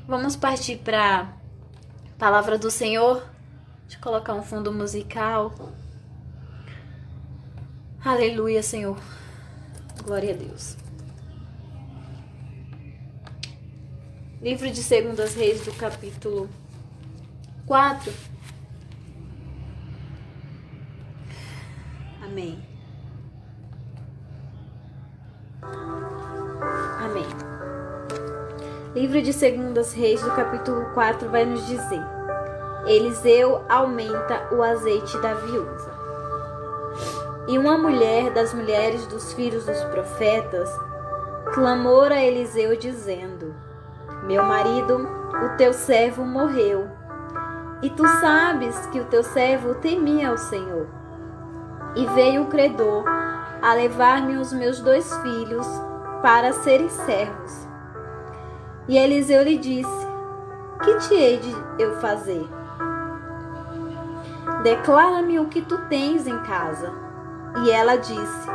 Vamos partir para a palavra do Senhor. Deixa eu colocar um fundo musical. Aleluia, Senhor. Glória a Deus. Livro de 2 Reis, do capítulo 4. Amém. Amém. Livro de 2 Reis, do capítulo 4, vai nos dizer: Eliseu aumenta o azeite da viúva. E uma mulher das mulheres dos filhos dos profetas clamou a Eliseu dizendo: Meu marido, o teu servo morreu, e tu sabes que o teu servo temia ao Senhor. E veio o credor a levar-me os meus 2 filhos para serem servos. E Eliseu lhe disse: Que te hei de eu fazer? Declara-me o que tu tens em casa. E ela disse: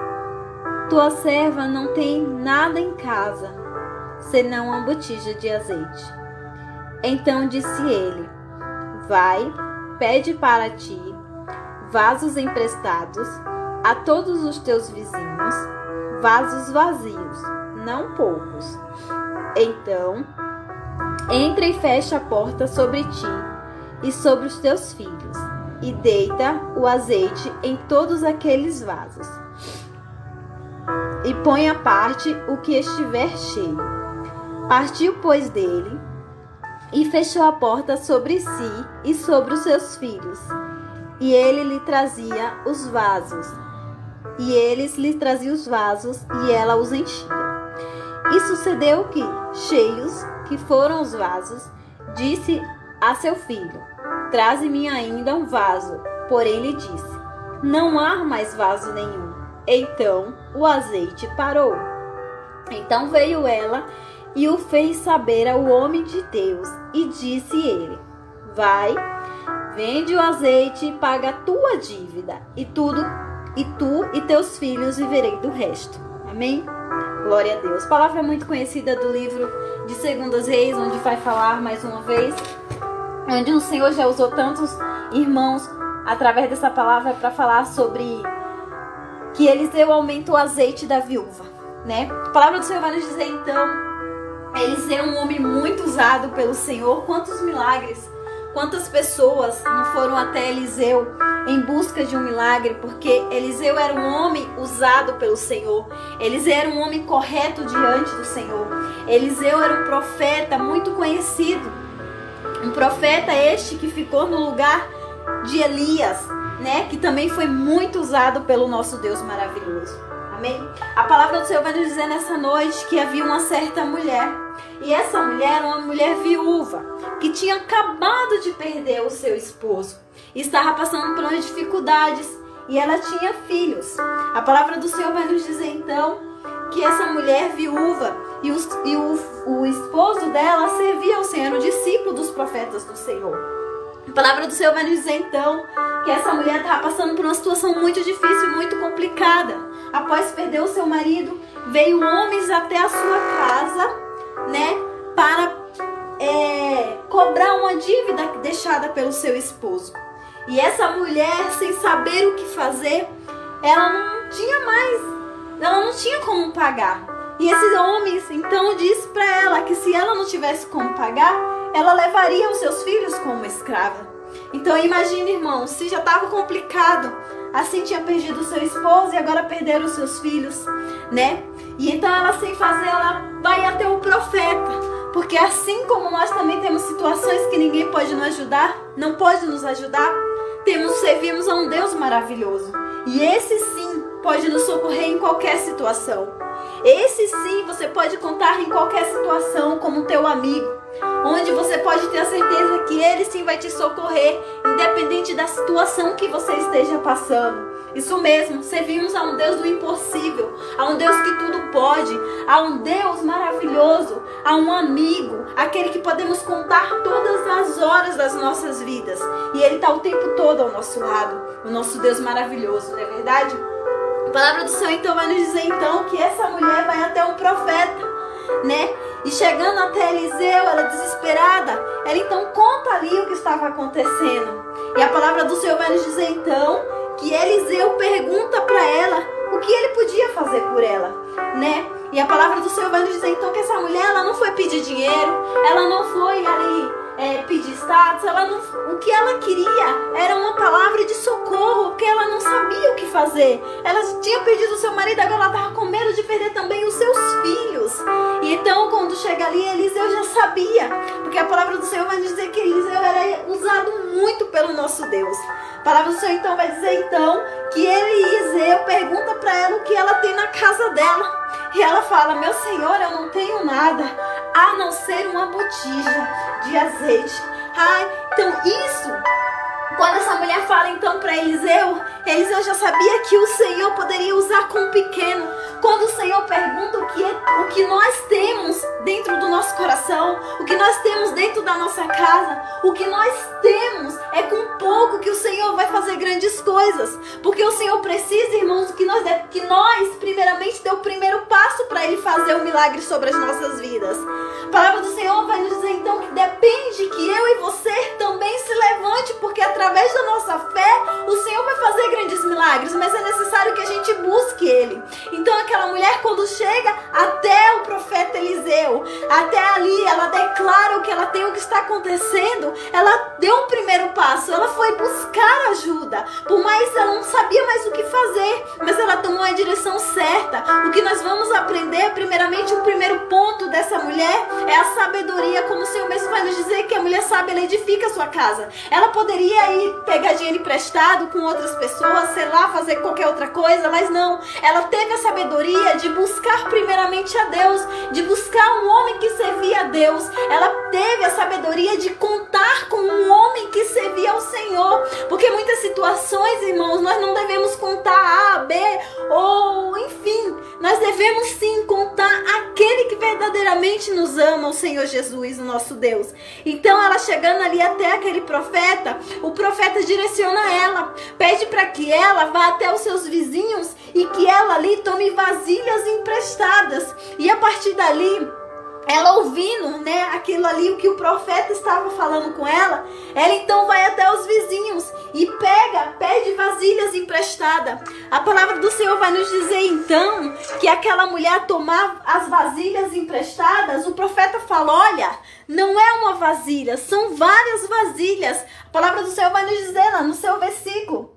Tua serva não tem nada em casa, senão uma botija de azeite. Então disse ele: Vai, pede para ti vasos emprestados a todos os teus vizinhos, vasos vazios, não poucos. Então, entra e fecha a porta sobre ti e sobre os teus filhos, e deita o azeite em todos aqueles vasos. E põe à parte o que estiver cheio. Partiu, pois, dele, e fechou a porta sobre si e sobre os seus filhos. E ele lhe trazia os vasos. E eles lhe traziam os vasos, e ela os enchia. E sucedeu que, cheios que foram os vasos, disse a seu filho: Traze-me ainda um vaso. Porém lhe disse: Não há mais vaso nenhum. Então o azeite parou. Então veio ela e o fez saber ao homem de Deus. E disse ele: Vai, vende o azeite e paga a tua dívida, e tu e teus filhos viverei do resto. Amém? Glória a Deus. A palavra é muito conhecida do livro de 2 Reis, onde vai falar mais uma vez, onde o Senhor já usou tantos irmãos através dessa palavra para falar sobre que Eliseu aumenta o azeite da viúva, né? A palavra do Senhor vai nos dizer então: Eliseu é um homem muito usado pelo Senhor. Quantos milagres, quantas pessoas não foram até Eliseu em busca de um milagre, porque Eliseu era um homem usado pelo Senhor. Eliseu era um homem correto diante do Senhor. Eliseu era um profeta muito conhecido. Um profeta este que ficou no lugar de Elias, né? Que também foi muito usado pelo nosso Deus maravilhoso. Amém? A palavra do Senhor vai nos dizer nessa noite que havia uma certa mulher. E essa mulher era uma mulher viúva, que tinha acabado de perder o seu esposo. E estava passando por umas dificuldades. E ela tinha filhos. A palavra do Senhor vai nos dizer então que essa mulher viúva e o esposo dela servia ao Senhor, o discípulo dos profetas do Senhor. A palavra do Senhor vai nos dizer então que essa mulher estava passando por uma situação muito difícil, muito complicada. Após perder o seu marido, veio homens até a sua casa, né, para cobrar uma dívida deixada pelo seu esposo. E essa mulher, sem saber o que fazer, ela não tinha como pagar. E esses homens então disse para ela que se ela não tivesse como pagar, ela levaria os seus filhos como escrava. Então imagine, irmão, se já estava complicado, assim tinha perdido o seu esposo e agora perderam os seus filhos, né? E então ela, sem fazer, ela vai até o profeta, porque assim como nós também temos situações que ninguém pode nos ajudar, não pode nos ajudar, servimos a um Deus maravilhoso. E esse sim pode nos socorrer em qualquer situação. Esse sim você pode contar em qualquer situação como teu amigo, onde você pode ter a certeza que ele sim vai te socorrer, independente da situação que você esteja passando. Isso mesmo, servimos a um Deus do impossível, a um Deus que tudo pode, a um Deus maravilhoso, a um amigo, aquele que podemos contar todas as horas das nossas vidas. E ele está o tempo todo ao nosso lado, o nosso Deus maravilhoso, não é verdade? A palavra do Senhor então vai nos dizer então que essa mulher vai até um profeta, né? E chegando até Eliseu, ela desesperada, ela então conta ali o que estava acontecendo. E a palavra do Senhor vai nos dizer então que Eliseu pergunta para ela o que ele podia fazer por ela, né? E a palavra do Senhor vai nos dizer então que essa mulher, ela não foi pedir dinheiro, ela não foi ali pedir status, o que ela queria era uma palavra de socorro, porque ela não sabia o que fazer. Ela tinha perdido o seu marido, agora ela estava com medo de perder também os seus filhos. E então quando chega ali, Eliseu já sabia, porque a palavra do Senhor vai nos dizer que Eliseu era usado muito pelo nosso Deus. A palavra do Senhor então vai dizer então que Eliseu pergunta para ela o que ela tem na casa dela. E ela fala: meu Senhor, eu não tenho nada a não ser uma botija de azeite. Então isso, quando essa mulher fala então para Eliseu, Eliseu já sabia que o Senhor poderia usar com o pequeno. Quando o Senhor pergunta o que nós temos dentro do nosso coração, o que nós temos dentro da nossa casa, o que nós temos é com pouco que o Senhor vai fazer grandes coisas. Porque o Senhor precisa, irmãos, que nós primeiramente dê o primeiro passo para Ele fazer um milagre sobre as nossas vidas. A palavra do Senhor vai nos dizer então que depende que eu e você também se levante, porque através da nossa fé o Senhor vai fazer grandes milagres, mas é necessário que a gente busque Ele. Então aquela mulher, quando chega até o profeta Eliseu, até ali ela declara o que ela tem, o que está acontecendo, ela deu um primeiro passo, ela foi buscar ajuda, por mais ela não sabia mais o que fazer, mas ela tomou a direção certa. O que nós vamos aprender, primeiramente, o primeiro ponto dessa mulher é a sabedoria, como o Senhor mesmo vai nos dizer que a mulher sábia, ela edifica a sua casa. Ela poderia ir pegar dinheiro emprestado com outras pessoas, sei lá, fazer qualquer outra coisa, mas não, ela teve a sabedoria de buscar primeiramente a Deus, de buscar um homem que servia a Deus. Ela teve a sabedoria de contar com um homem que servia ao Senhor, porque muitas situações, irmãos, nós não devemos contar A, B, ou enfim, nós devemos sim contar aquele que verdadeiramente nos ama, o Senhor Jesus, o nosso Deus. Então ela chegando ali até aquele profeta, o profeta direciona ela, pede para que ela vá até os seus vizinhos e que ela ali tome vasilhas emprestadas. E a partir dali, ela ouvindo, né, aquilo ali, o que o profeta estava falando com ela então vai até os vizinhos e pede vasilhas emprestadas. A palavra do Senhor vai nos dizer então que aquela mulher tomar as vasilhas emprestadas, o profeta fala: olha, não é uma vasilha, são várias vasilhas. A palavra do Senhor vai nos dizer lá no seu versículo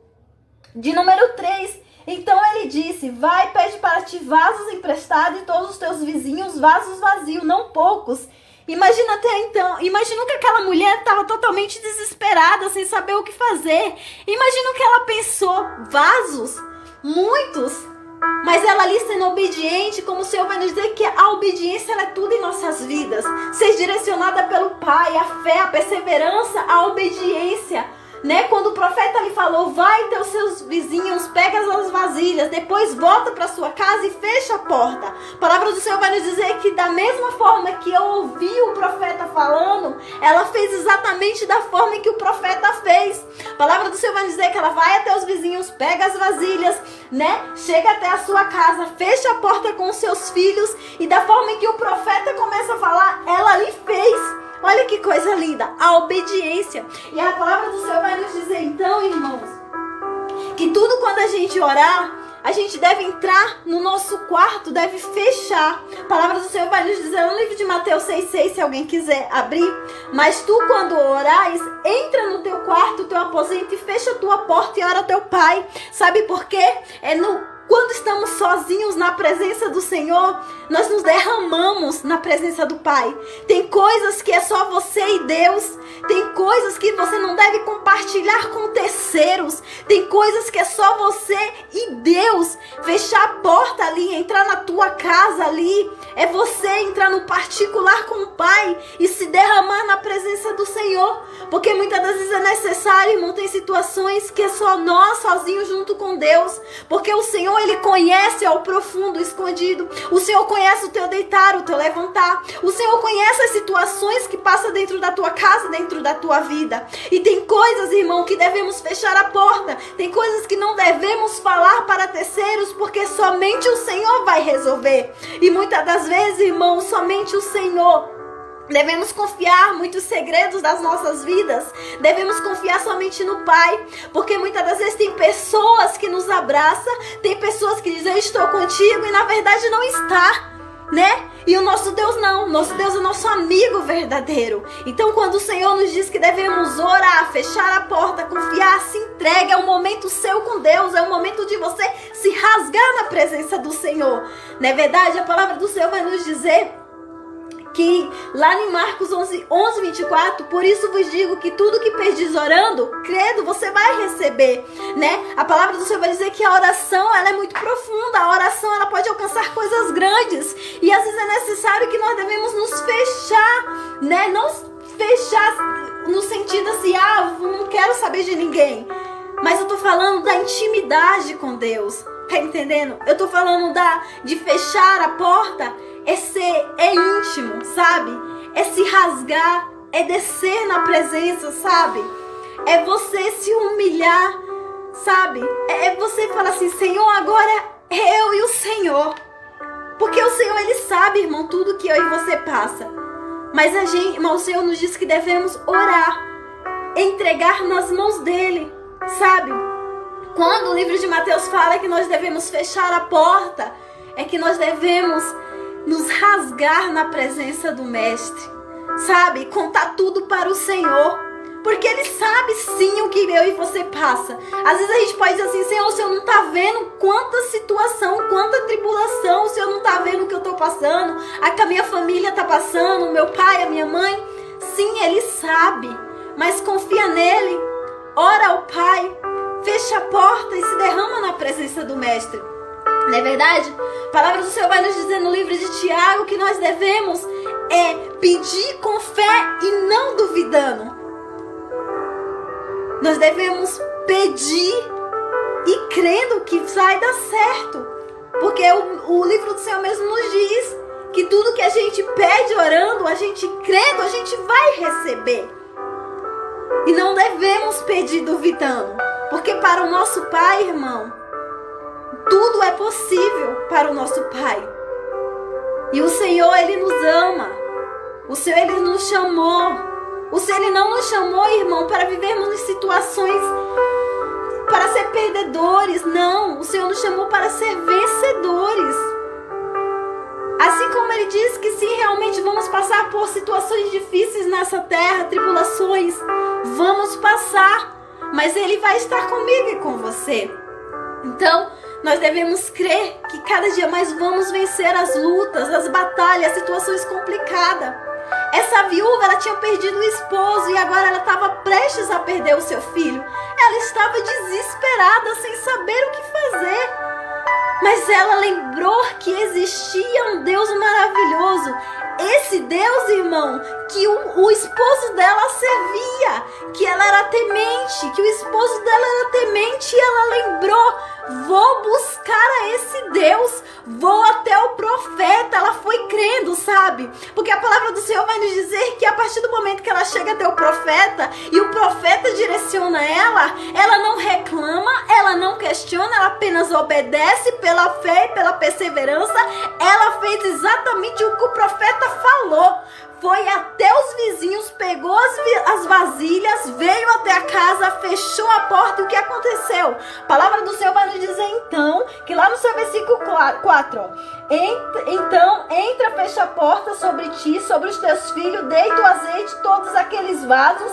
de número 3. Então ele disse: vai, pede para ti vasos emprestados e todos os teus vizinhos vasos vazios, não poucos. Imagina que aquela mulher estava totalmente desesperada, sem saber o que fazer. Imagina o que ela pensou: vasos? Muitos? Mas ela ali sendo obediente, como o Senhor vai nos dizer que a obediência, ela é tudo em nossas vidas. Ser direcionada pelo Pai, a fé, a perseverança, a obediência. Né? Quando o profeta lhe falou: vai ter os seus vizinhos, pega as vasilhas, depois volta para sua casa e fecha a porta. A palavra do Senhor vai nos dizer que da mesma forma que eu ouvi o profeta falando, ela fez exatamente da forma que o profeta fez. A palavra do Senhor vai dizer que ela vai até os vizinhos, pega as vasilhas, né? Chega até a sua casa, fecha a porta com os seus filhos, e da forma que o profeta começa a falar, ela ali fez. Olha que coisa linda, a obediência. E a palavra do Senhor vai nos dizer então, irmãos, que tudo quando a gente orar, a gente deve entrar no nosso quarto, deve fechar. A palavra do Senhor vai nos dizer no livro de Mateus 6,6, se alguém quiser abrir: mas tu, quando orares, entra no teu quarto, teu aposento, e fecha a tua porta e ora ao teu Pai. Sabe por quê? Quando estamos sozinhos na presença do Senhor, nós nos derramamos na presença do Pai. Tem coisas que é só você e Deus. Tem coisas que você não deve compartilhar com terceiros. Tem coisas que é só você e Deus. Fechar a porta ali, entrar na tua casa ali, é você entrar no particular com o Pai e se derramar na presença do Senhor. Porque muitas das vezes é necessário, irmão, tem situações que é só nós sozinhos junto com Deus. Porque o Senhor, Ele conhece ao profundo, escondido. O Senhor conhece o teu deitar, o teu levantar. O Senhor conhece as situações que passam dentro da tua casa, dentro da tua vida. E tem coisas, irmão, que devemos fechar a porta. Tem coisas que não devemos falar para terceiros, porque somente o Senhor vai resolver. E muitas das vezes, irmão, somente o Senhor Devemos confiar muitos segredos das nossas vidas. Devemos confiar somente no Pai. Porque muitas das vezes tem pessoas que nos abraçam. Tem pessoas que dizem, eu estou contigo. E na verdade não está, né? E o nosso Deus não. Nosso Deus é nosso amigo verdadeiro. Então quando o Senhor nos diz que devemos orar, fechar a porta, confiar, se entregue. É um momento seu com Deus. É um momento de você se rasgar na presença do Senhor. Não é verdade? A palavra do Senhor vai nos dizer que lá em Marcos 11:24, por isso vos digo que tudo que pedis orando, credo, você vai receber, né? A palavra do Senhor vai dizer que a oração, ela é muito profunda, a oração, ela pode alcançar coisas grandes, e às vezes é necessário que nós devemos nos fechar, né? Não fechar no sentido assim, não quero saber de ninguém, mas eu tô falando da intimidade com Deus, tá entendendo? Eu tô falando de fechar a porta. É íntimo, sabe? É se rasgar, é descer na presença, sabe? É você se humilhar, sabe? É você falar assim, Senhor, agora é eu e o Senhor. Porque o Senhor, Ele sabe, irmão, tudo que eu e você passa. Mas o Senhor nos diz que devemos orar, entregar nas mãos dEle, sabe? Quando o livro de Mateus fala que nós devemos fechar a porta, é que nós devemos nos rasgar na presença do Mestre, sabe? Contar tudo para o Senhor, porque Ele sabe sim o que eu e você passa. Às vezes a gente pode dizer assim, Senhor, o Senhor não está vendo quanta situação, quanta tribulação, o Senhor não está vendo o que eu estou passando, a que a minha família está passando, o meu pai, a minha mãe. Sim, Ele sabe, mas confia nele, ora ao Pai, fecha a porta e se derrama na presença do Mestre. Não é verdade? A palavra do Senhor vai nos dizer no livro de Tiago que nós devemos pedir com fé e não duvidando. Nós devemos pedir e crendo que vai dar certo. Porque o livro do Senhor mesmo nos diz que tudo que a gente pede orando, a gente crendo, a gente vai receber. E não devemos pedir duvidando. Porque para o nosso Pai, irmão, tudo é possível para o nosso Pai. E o Senhor, Ele nos ama. O Senhor, Ele nos chamou. O Senhor, Ele não nos chamou, irmão, para vivermos em situações para ser perdedores. Não, o Senhor nos chamou para ser vencedores. Assim como Ele diz que se realmente vamos passar por situações difíceis nessa terra, tribulações, vamos passar. Mas Ele vai estar comigo e com você. Então, nós devemos crer que cada dia mais vamos vencer as lutas, as batalhas, as situações complicadas. Essa viúva, ela tinha perdido o esposo e agora ela estava prestes a perder o seu filho. Ela estava desesperada, sem saber o que fazer. Mas ela lembrou que existia um Deus maravilhoso. Esse Deus, irmão, que o esposo dela servia, que ela era temente, que o esposo dela era temente, e ela lembrou, vou buscar a esse Deus, vou até o profeta. Ela foi crendo, sabe? Porque a palavra do Senhor vai nos dizer que a partir do momento que ela chega até o profeta, e o profeta direciona ela não reclama, ela não questiona, ela apenas obedece pela fé e pela perseverança. Ela fez exatamente o que o profeta falou. Foi até os vizinhos, pegou as vasilhas, veio até a casa, fechou a porta. E o que aconteceu? A palavra do Senhor vai nos dizer então, que lá no seu versículo 4, então entra, fecha a porta sobre ti, sobre os teus filhos, deita o azeite, todos aqueles vasos,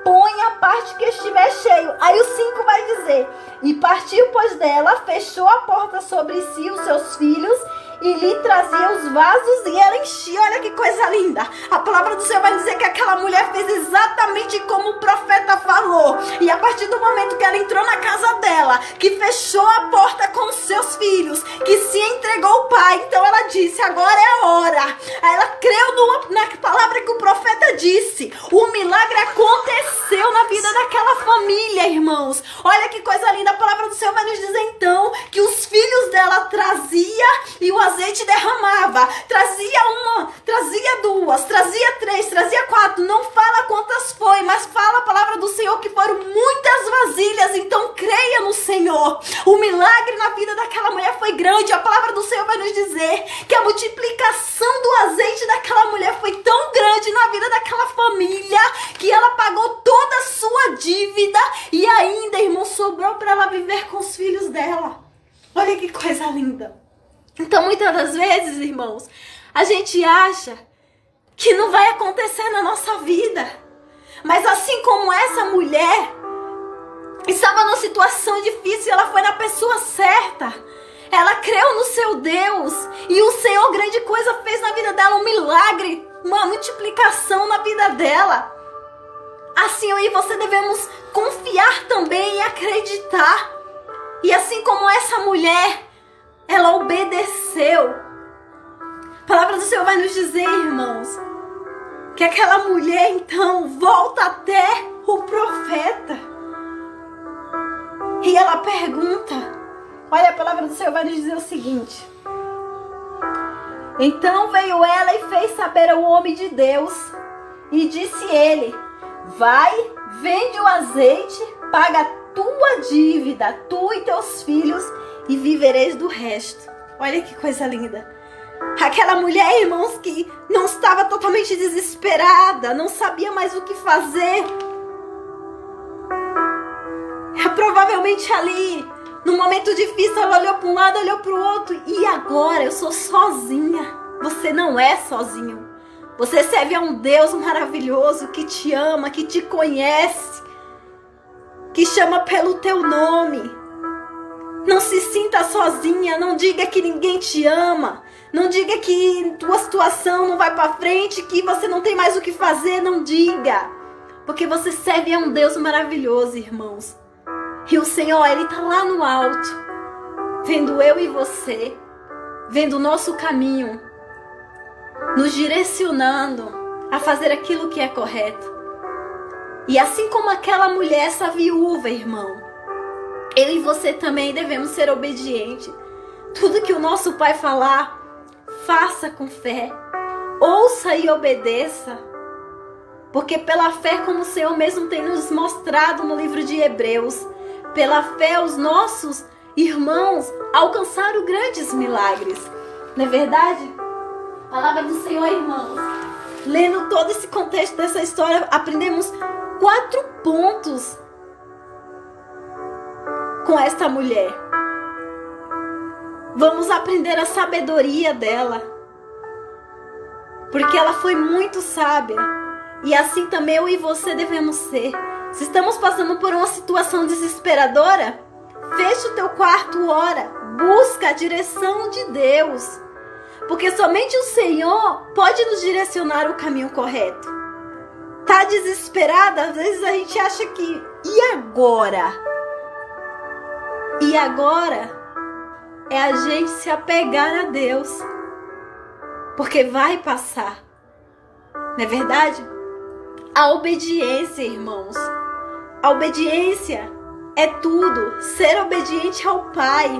põe a parte que estiver cheio. Aí o 5 vai dizer, e partiu pois dela, fechou a porta sobre si, os seus filhos, e lhe trazia os vasos e ela enchia. Olha que coisa linda. A palavra do Senhor vai dizer que aquela mulher fez exatamente como o profeta falou. E a partir do momento que ela entrou na casa dela, que fechou a porta com os seus filhos, que se entregou ao Pai, então ela disse, agora é a hora. Aí ela creu na palavra que o profeta disse. O milagre aconteceu na vida daquela família, irmãos. Olha que coisa linda. A palavra do Senhor vai nos dizer então que os filhos dela trazia e o azeite derramava. Trazia uma, trazia duas, trazia três, trazia quatro. Não fala quantas foi, mas fala a palavra do Senhor que foram muitas vasilhas. Então creia no Senhor. O milagre na vida daquela mulher foi grande. A palavra do Senhor vai nos dizer que a multiplicação do azeite daquela mulher foi tão grande ainda, irmão, sobrou para ela viver com os filhos dela. Olha que coisa linda. Então, muitas das vezes, irmãos, a gente acha que não vai acontecer na nossa vida. Mas assim como essa mulher estava numa situação difícil, ela foi na pessoa certa. Ela creu no seu Deus. E o Senhor grande coisa fez na vida dela, um milagre, uma multiplicação na vida dela. Assim eu e você devemos confiar também e acreditar. E assim como essa mulher, ela obedeceu. A palavra do Senhor vai nos dizer, irmãos, que aquela mulher então volta até o profeta. E ela pergunta, olha, a palavra do Senhor vai nos dizer o seguinte: então veio ela e fez saber ao homem de Deus, e disse ele: vai, vende o azeite, paga a tua dívida, tu e teus filhos, e vivereis do resto. Olha que coisa linda. Aquela mulher, irmãos, que não estava totalmente desesperada, não sabia mais o que fazer. Provavelmente ali, num momento difícil, ela olhou para um lado, olhou para o outro. E agora eu sou sozinha. Você não é sozinho. Você serve a um Deus maravilhoso que te ama, que te conhece, que chama pelo teu nome. Não se sinta sozinha, não diga que ninguém te ama, não diga que tua situação não vai para frente, que você não tem mais o que fazer, não diga. Porque você serve a um Deus maravilhoso, irmãos. E o Senhor, Ele está lá no alto, vendo eu e você, vendo o nosso caminho, nos direcionando a fazer aquilo que é correto. E assim como aquela mulher, essa viúva, irmão, eu e você também devemos ser obedientes. Tudo que o nosso Pai falar, faça com fé. Ouça e obedeça. Porque pela fé, como o Senhor mesmo tem nos mostrado no livro de Hebreus, pela fé os nossos irmãos alcançaram grandes milagres. Não é verdade? Palavra do Senhor, irmãos. Lendo todo esse contexto dessa história, aprendemos 4 pontos com esta mulher. Vamos aprender a sabedoria dela, porque ela foi muito sábia. E assim também eu e você devemos ser. Se estamos passando por uma situação desesperadora, fecha o teu quarto, ora, busca a direção de Deus, porque somente o Senhor pode nos direcionar o caminho correto. Tá desesperada? Às vezes a gente acha que, e agora? E agora é a gente se apegar a Deus, porque vai passar. Não é verdade? A obediência, irmãos. A obediência é tudo. Ser obediente ao Pai.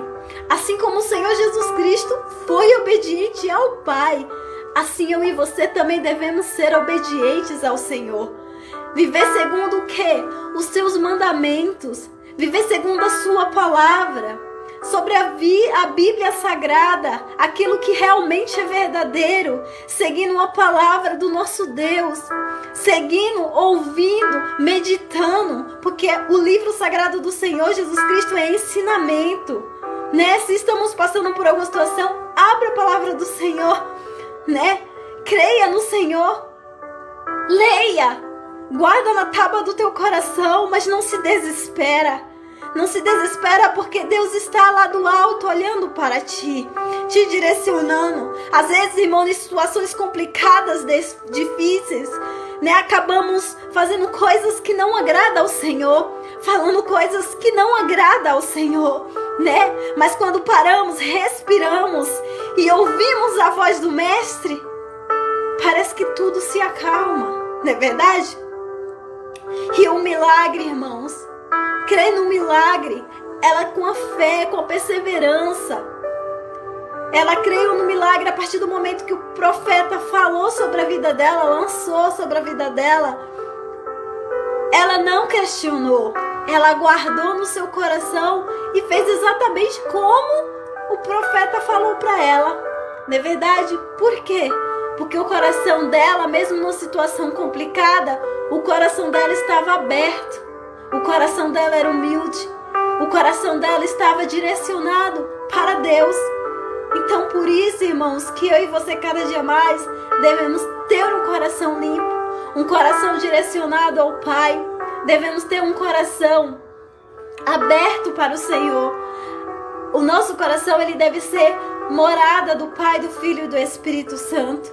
Assim como o Senhor Jesus Cristo foi obediente ao Pai, assim eu e você também devemos ser obedientes ao Senhor. Viver segundo o quê? Os seus mandamentos. Viver segundo a sua palavra. Sobre a Bíblia Sagrada, aquilo que realmente é verdadeiro, seguindo a palavra do nosso Deus, seguindo, ouvindo, meditando, porque o livro sagrado do Senhor Jesus Cristo é ensinamento, né? Se estamos passando por alguma situação, abra a palavra do Senhor, né? Creia no Senhor, leia, guarda na tábua do teu coração, mas não se desespera. Não se desespera, porque Deus está lá do alto olhando para ti, te direcionando. Às vezes, irmão, em situações complicadas, difíceis, né? Acabamos fazendo coisas que não agradam ao Senhor, falando coisas que não agradam ao Senhor, né? Mas quando paramos, respiramos e ouvimos a voz do Mestre, parece que tudo se acalma, não é verdade? E o milagre, irmãos, crer no milagre, ela com a fé, com a perseverança, ela creu no milagre a partir do momento que o profeta falou sobre a vida dela, lançou sobre a vida dela. Ela não questionou, ela guardou no seu coração e fez exatamente como o profeta falou para ela. Não é verdade? Por quê? Porque o coração dela, mesmo numa situação complicada, o coração dela estava aberto O coração dela era humilde. O coração dela estava direcionado para Deus. Então, por isso, irmãos, que eu e você cada dia mais devemos ter um coração limpo, um coração direcionado ao Pai. Devemos ter um coração aberto para o Senhor. O nosso coração, ele deve ser morada do Pai, do Filho e do Espírito Santo.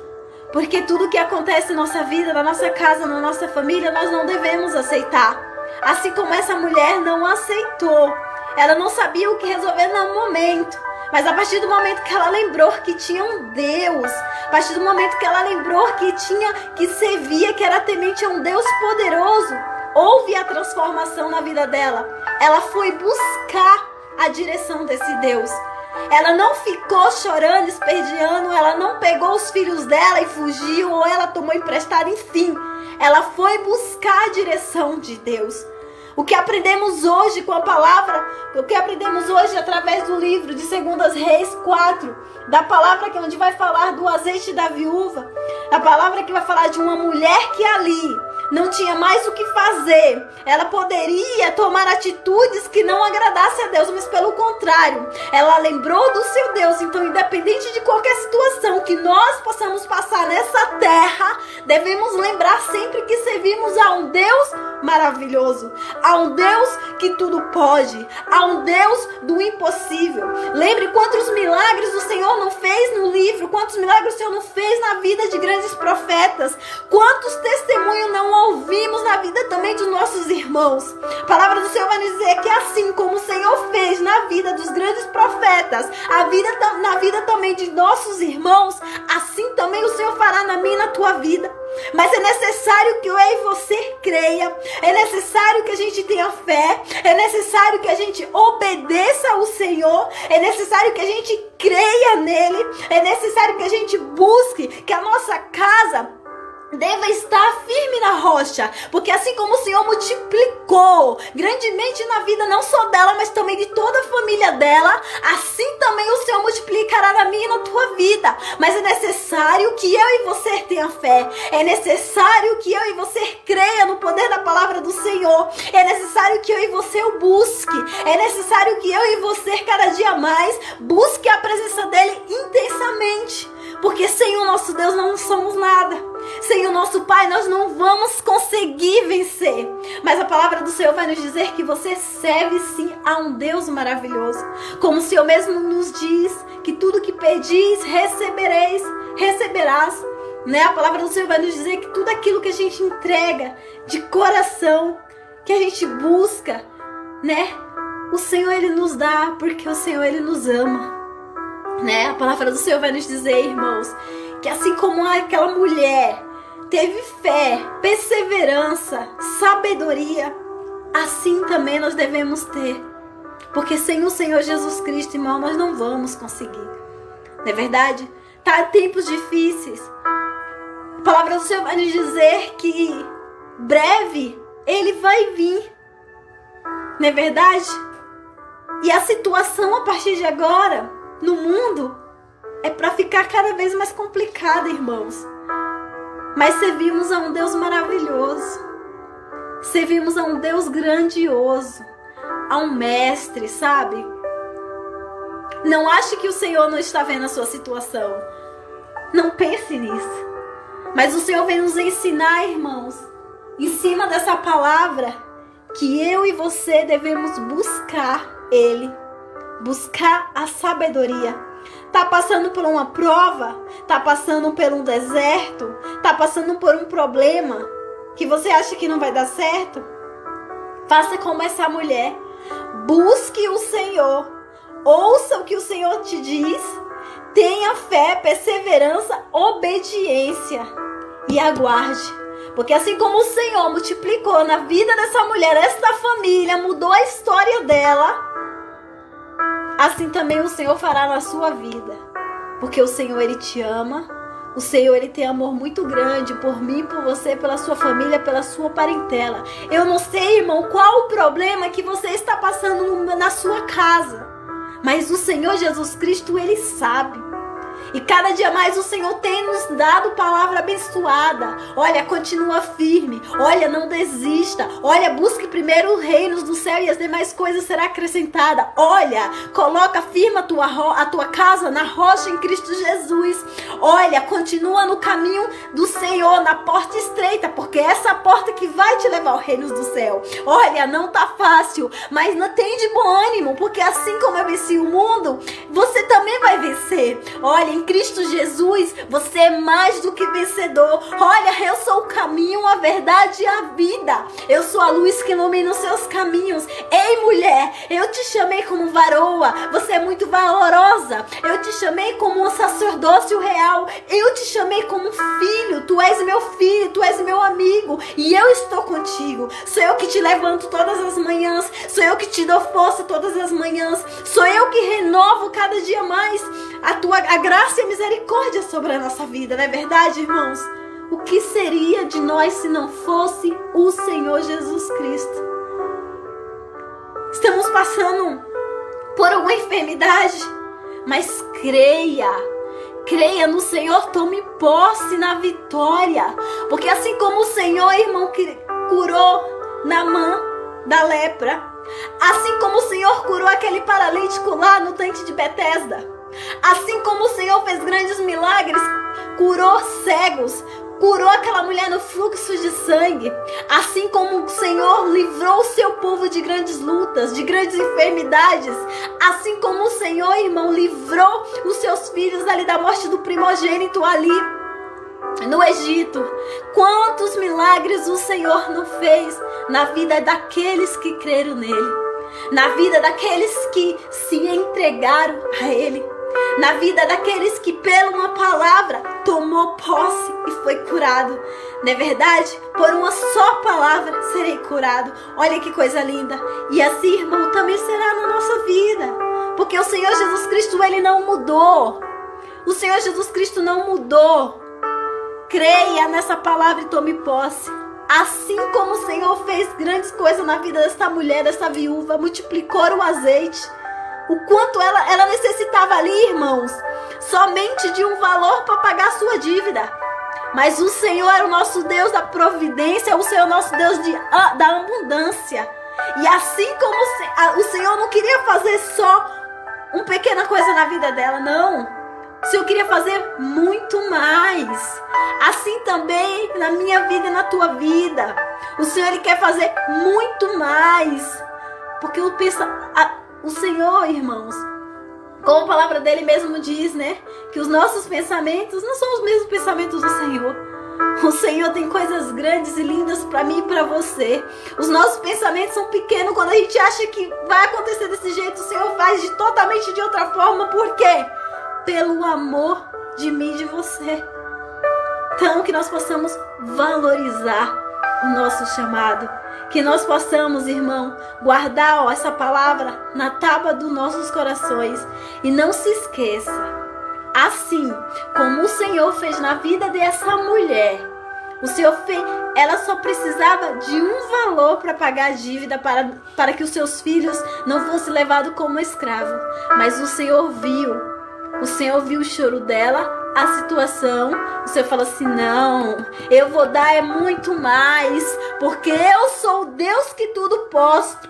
Porque tudo que acontece na nossa vida, na nossa casa, na nossa família, nós não devemos aceitar. Assim como essa mulher não aceitou. Ela não sabia o que resolver no momento. Mas a partir do momento que ela lembrou que tinha um Deus, a partir do momento que ela lembrou que servia, que era temente a um Deus poderoso, houve a transformação na vida dela. Ela foi buscar a direção desse Deus. Ela não ficou chorando, esperneando, ela não pegou os filhos dela e fugiu, ou ela tomou emprestado, enfim. Ela foi buscar a direção de Deus. O que aprendemos hoje com a palavra, o que aprendemos hoje através do livro de 2 Reis 4, da palavra que onde vai falar do azeite da viúva, a palavra que vai falar de uma mulher que ali não tinha mais o que fazer. Ela poderia tomar atitudes que não agradassem a Deus, mas pelo contrário, ela lembrou do seu Deus. Então, independente de qualquer situação que nós possamos passar nessa terra, devemos lembrar sempre que servimos a um Deus maravilhoso, a um Deus que tudo pode, a um Deus do impossível. Lembre quantos milagres o Senhor não fez no livro, quantos milagres o Senhor não fez na vida de grandes profetas, quantos testemunhos não ouvimos na vida também dos nossos irmãos. A palavra do Senhor vai nos dizer que assim como o Senhor fez na vida dos grandes profetas, na vida também de nossos irmãos, assim também o Senhor fará na minha e na tua vida. Mas é necessário que eu e você creia, é necessário que a gente tenha fé, é necessário que a gente obedeça ao Senhor, é necessário que a gente creia nele, é necessário que a gente busque que a nossa casa deva estar firme na rocha, porque assim como o Senhor multiplicou grandemente na vida não só dela, mas também de toda a família dela, assim também o Senhor multiplicará na minha e na tua vida. Mas é necessário que eu e você tenha fé, é necessário que eu e você creia no poder da palavra do Senhor, é necessário que eu e você o busque, é necessário que eu e você cada dia mais busque a presença dele intensamente, porque sem o nosso Deus não somos nada. Sem o nosso Pai nós não vamos conseguir vencer. Mas a palavra do Senhor vai nos dizer que você serve sim a um Deus maravilhoso. Como o Senhor mesmo nos diz que tudo que pedis receberás. Né? A palavra do Senhor vai nos dizer que tudo aquilo que a gente entrega de coração, que a gente busca, né? O Senhor ele nos dá, porque o Senhor ele nos ama. Né? A palavra do Senhor vai nos dizer, irmãos, que assim como aquela mulher teve fé, perseverança, sabedoria, assim também nós devemos ter. Porque sem o Senhor Jesus Cristo, irmão, nós não vamos conseguir. Não é verdade? Tá tempos difíceis. A palavra do Senhor vai nos dizer que breve Ele vai vir. Não é verdade? E a situação a partir de agora, no mundo, é para ficar cada vez mais complicada, irmãos. Mas servimos a um Deus maravilhoso. Servimos a um Deus grandioso. A um mestre, sabe? Não ache que o Senhor não está vendo a sua situação. Não pense nisso. Mas o Senhor vem nos ensinar, irmãos, em cima dessa palavra, que eu e você devemos buscar Ele. Buscar a sabedoria. Tá passando por uma prova, tá passando por um deserto, tá passando por um problema que você acha que não vai dar certo? Faça como essa mulher, busque o Senhor, ouça o que o Senhor te diz, tenha fé, perseverança, obediência e aguarde. Porque assim como o Senhor multiplicou na vida dessa mulher, esta família, mudou a história dela, assim também o Senhor fará na sua vida. Porque o Senhor, Ele te ama. O Senhor, Ele tem amor muito grande por mim, por você, pela sua família, pela sua parentela. Eu não sei, irmão, qual o problema que você está passando na sua casa. Mas o Senhor Jesus Cristo, Ele sabe. E cada dia mais o Senhor tem nos dado palavra abençoada. Olha, continua firme. Olha, não desista. Olha, busque primeiro os reinos do céu e as demais coisas serão acrescentadas. Olha, coloca firme a tua casa na rocha em Cristo Jesus. Olha, continua no caminho do Senhor, na porta estreita, porque essa é a porta que vai te levar ao reino do céu. Olha, não tá fácil, mas não tem de bom ânimo, porque assim como eu venci o mundo, você também vai vencer. Olha, em Cristo Jesus, você é mais do que vencedor. Olha, eu sou o caminho, a verdade e a vida. Eu sou a luz que ilumina os seus caminhos. Ei, mulher, eu te chamei como varoa. Você é muito valorosa. Eu te chamei como um sacerdócio real. Eu te chamei como filho. Tu és meu filho, tu és meu amigo. E eu estou contigo. Sou eu que te levanto todas as manhãs. Sou eu que te dou força todas as manhãs. Sou eu que renovo cada dia mais a graça e a misericórdia sobre a nossa vida, não é verdade, irmãos? O que seria de nós se não fosse o Senhor Jesus Cristo? Estamos passando por alguma enfermidade, mas creia no Senhor, tome posse na vitória, porque assim como o Senhor, irmão, que curou Naamã da lepra, assim como o Senhor curou aquele paralítico lá no tanque de Betesda, assim como o Senhor fez grandes milagres, curou cegos, curou aquela mulher no fluxo de sangue, assim como o Senhor livrou o seu povo de grandes lutas, de grandes enfermidades, assim como o Senhor, irmão, livrou os seus filhos ali da morte do primogênito ali no Egito. Quantos milagres o Senhor não fez na vida daqueles que creram nele, na vida daqueles que se entregaram a ele, na vida daqueles que pela uma palavra tomou posse e foi curado. Não é verdade? Por uma só palavra serei curado. Olha que coisa linda. E assim, irmão, também será na nossa vida, porque o Senhor Jesus Cristo, ele não mudou. O Senhor Jesus Cristo não mudou. Creia nessa palavra e tome posse. Assim como o Senhor fez grandes coisas na vida desta mulher, desta viúva, multiplicou o azeite, o quanto ela necessitava ali, irmãos, somente de um valor para pagar a sua dívida. Mas o Senhor é o nosso Deus da providência, o Senhor é o nosso Deus da abundância. E assim como o Senhor não queria fazer só uma pequena coisa na vida dela, não. O Senhor queria fazer muito mais. Assim também na minha vida e na tua vida. O Senhor, ele quer fazer muito mais. Porque o Senhor, irmãos, como a palavra dele mesmo diz, né? Que os nossos pensamentos não são os mesmos pensamentos do Senhor. O Senhor tem coisas grandes e lindas para mim e para você. Os nossos pensamentos são pequenos. Quando a gente acha que vai acontecer desse jeito, o Senhor faz totalmente de outra forma. Por quê? Pelo amor de mim e de você. Então, que nós possamos valorizar o nosso chamado. Que nós possamos, irmão, guardar essa palavra na tábua dos nossos corações. E não se esqueça, assim como o Senhor fez na vida dessa mulher, o Senhor fez, ela só precisava de um valor para pagar a dívida, para que os seus filhos não fossem levados como escravo. Mas o Senhor viu o choro dela, a situação. O Senhor fala assim: não, eu vou dar é muito mais, porque eu sou o Deus que tudo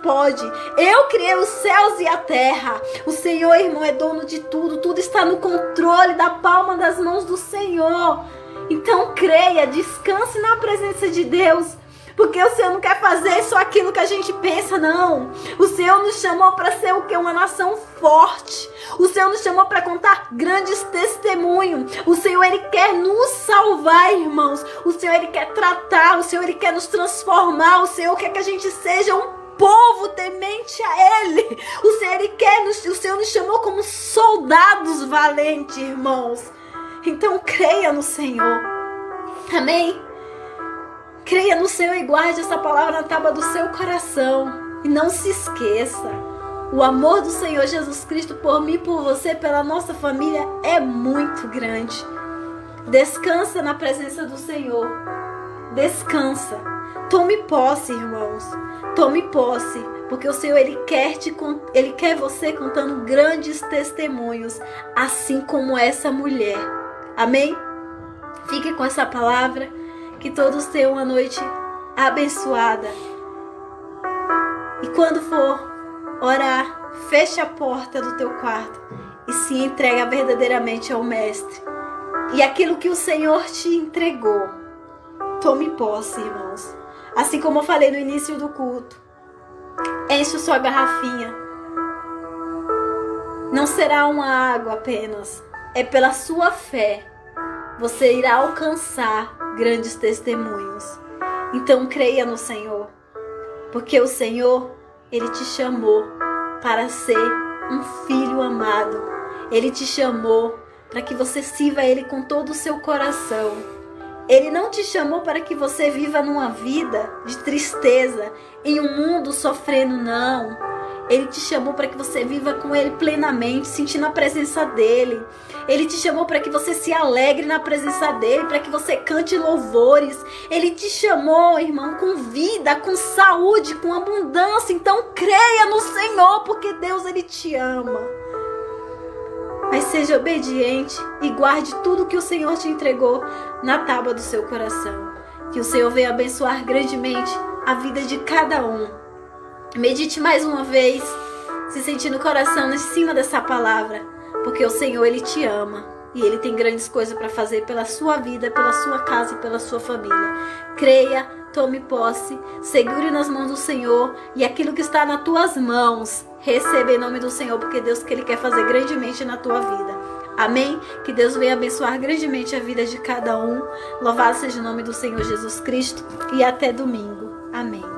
pode. Eu criei os céus e a terra. O Senhor, irmão, é dono de tudo. Tudo está no controle da palma das mãos do Senhor. Então creia, descanse na presença de Deus. Porque o Senhor não quer fazer só aquilo que a gente pensa, não. O Senhor nos chamou para ser o quê? Uma nação forte. O Senhor nos chamou para contar grandes testemunhos. O Senhor, ele quer nos salvar, irmãos. O Senhor, ele quer tratar. O Senhor, ele quer nos transformar. O Senhor quer que a gente seja um povo temente a Ele. O Senhor nos chamou como soldados valentes, irmãos. Então creia no Senhor. Amém? Creia no Senhor e guarde essa palavra na tábua do seu coração. E não se esqueça, o amor do Senhor Jesus Cristo por mim, por você, pela nossa família é muito grande. Descansa na presença do Senhor. Descansa. Tome posse, irmãos. Tome posse. porque o Senhor ele quer você contando grandes testemunhos, assim como essa mulher. Amém? Fique com essa palavra, que todos tenham uma noite abençoada. E quando for orar, feche a porta do teu quarto e se entrega verdadeiramente ao Mestre. E aquilo que o Senhor te entregou, tome posse, irmãos. Assim como eu falei no início do culto, enche sua garrafinha. Não será uma água apenas, é pela sua fé. Você irá alcançar grandes testemunhos. Então creia no Senhor, porque o Senhor, Ele te chamou para ser um filho amado. Ele te chamou para que você sirva a Ele com todo o seu coração. Ele não te chamou para que você viva numa vida de tristeza, em um mundo sofrendo, não. Ele te chamou para que você viva com Ele plenamente, sentindo a presença dEle. Ele te chamou para que você se alegre na presença dEle, para que você cante louvores. Ele te chamou, irmão, com vida, com saúde, com abundância. Então creia no Senhor, porque Deus, Ele te ama. Mas seja obediente e guarde tudo que o Senhor te entregou na tábua do seu coração. Que o Senhor venha abençoar grandemente a vida de cada um. Medite mais uma vez, se sentir no coração em cima dessa palavra, porque o Senhor, Ele te ama e Ele tem grandes coisas para fazer pela sua vida, pela sua casa e pela sua família. Creia, tome posse, segure nas mãos do Senhor e aquilo que está nas tuas mãos, receba em nome do Senhor, porque Deus que Ele quer fazer grandemente na tua vida. Amém? Que Deus venha abençoar grandemente a vida de cada um. Louvado seja o nome do Senhor Jesus Cristo e até domingo. Amém.